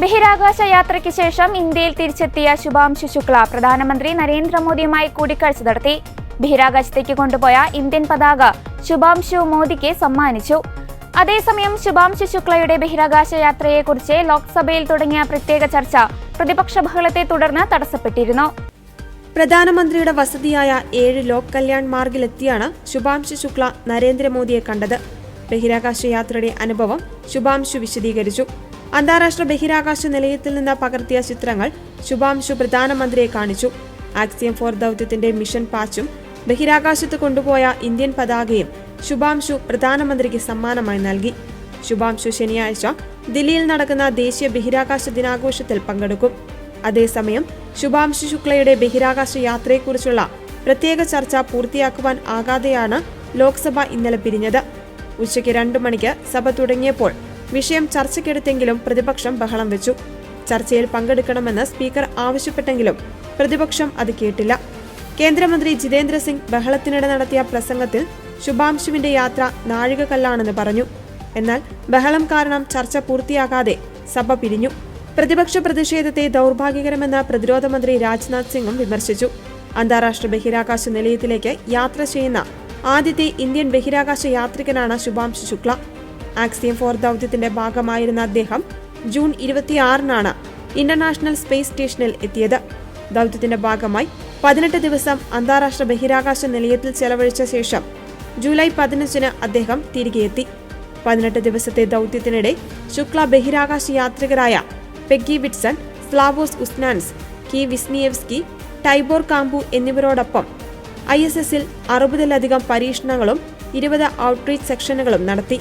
ബഹിരാകാശ യാത്രയ്ക്ക് ശേഷം ഇന്ത്യയിൽ തിരിച്ചെത്തിയ ശുഭാംശു ശുക്ല പ്രധാനമന്ത്രി നരേന്ദ്രമോദിയുമായി കൂടിക്കാഴ്ച നടത്തി. ബഹിരാകാശത്തേക്ക് കൊണ്ടുപോയ ഇന്ത്യൻ പതാക ശുഭാംശു മോദിക്ക് സമ്മാനിച്ചു. അതേസമയം ശുഭാംശു ശുക്ലയുടെ ബഹിരാകാശ യാത്രയെക്കുറിച്ച് ലോക്സഭയിൽ തുടങ്ങിയ പ്രത്യേക ചർച്ച പ്രതിപക്ഷ ബഹളത്തെ തുടർന്ന് തടസ്സപ്പെട്ടിരുന്നു. പ്രധാനമന്ത്രിയുടെ വസതിയായ 7 ലോക് കല്യാൺ മാർഗിലെത്തിയാണ് ശുഭാംശു ശുക്ല നരേന്ദ്രമോദിയെ കണ്ടത്. ബഹിരാകാശ യാത്രയുടെ അനുഭവം ശുഭാംശു വിശദീകരിച്ചു. അന്താരാഷ്ട്ര ബഹിരാകാശ നിലയത്തിൽ നിന്ന് പകർത്തിയ ചിത്രങ്ങൾ ശുഭാംശു പ്രധാനമന്ത്രിയെ കാണിച്ചു. ആക്സിയം 4 ദൗത്യത്തിന്റെ മിഷൻ പാച്ചും ബഹിരാകാശത്ത് കൊണ്ടുപോയ ഇന്ത്യൻ പതാകയും ശുഭാംശു പ്രധാനമന്ത്രിക്ക് സമ്മാനമായി നൽകി. ശുഭാംശു ശനിയാഴ്ച ദില്ലിയിൽ നടക്കുന്ന ദേശീയ ബഹിരാകാശ ദിനാഘോഷത്തിൽ പങ്കെടുക്കും. അതേസമയം ശുഭാംശു ശുക്ലയുടെ ബഹിരാകാശ യാത്രയെക്കുറിച്ചുള്ള പ്രത്യേക ചർച്ച പൂർത്തിയാക്കുവാൻ ആകാതെയാണ് ലോക്സഭ ഇന്നലെ പിരിഞ്ഞത്. ഉച്ചയ്ക്ക് 2 മണിക്ക് സഭ തുടങ്ങിയപ്പോൾ വിഷയം ചർച്ചയ്ക്കെടുത്തെങ്കിലും പ്രതിപക്ഷം ബഹളം വെച്ചു. ചർച്ചയിൽ പങ്കെടുക്കണമെന്ന് സ്പീക്കർ ആവശ്യപ്പെട്ടെങ്കിലും പ്രതിപക്ഷം അത് കേട്ടില്ല. കേന്ദ്രമന്ത്രി ജിതേന്ദ്ര സിംഗ് ബഹളത്തിനിടെ നടത്തിയ പ്രസംഗത്തിൽ ശുഭാംശുവിന്റെ യാത്ര നാഴികക്കല്ലാണെന്ന് പറഞ്ഞു. എന്നാൽ ബഹളം കാരണം ചർച്ച പൂർത്തിയാകാതെ സഭ പിരിഞ്ഞു. പ്രതിപക്ഷ പ്രതിഷേധത്തെ ദൗർഭാഗ്യകരമെന്ന് പ്രതിരോധ മന്ത്രി രാജ്നാഥ് സിംഗും വിമർശിച്ചു. അന്താരാഷ്ട്ര ബഹിരാകാശ നിലയത്തിലേക്ക് യാത്ര ചെയ്യുന്ന ആദ്യത്തെ ഇന്ത്യൻ ബഹിരാകാശ യാത്രികനാണ് ശുഭാംശു ശുക്ല. ആക്സിയം 4 ദൗത്യത്തിന്റെ ഭാഗമായിരുന്ന അദ്ദേഹം ജൂൺ 26-നാണ് ഇന്റർനാഷണൽ സ്പേസ് സ്റ്റേഷനിൽ എത്തിയത്. ദൗത്യത്തിന്റെ ഭാഗമായി 18 ദിവസം അന്താരാഷ്ട്ര ബഹിരാകാശ നിലയത്തിൽ ചെലവഴിച്ച ശേഷം ജൂലൈ 15-ന് അദ്ദേഹം തിരികെ എത്തി. 18 ദിവസത്തെ ദൗത്യത്തിനിടെ ശുക്ല ബഹിരാകാശ യാത്രികരായ പെഗ്ഗി വിറ്റ്സൺ, സ്ലാവോസ് ഉസ്നാൻസ്, കി വിസ്നിയേവ്സ്കി, ടൈബോർ കാംപു എന്നിവരോടൊപ്പം ISS-ൽ 60-ലധികം പരീക്ഷണങ്ങളും 20 ഔട്ട്റീച്ച് സെക്ഷനുകളും നടത്തി.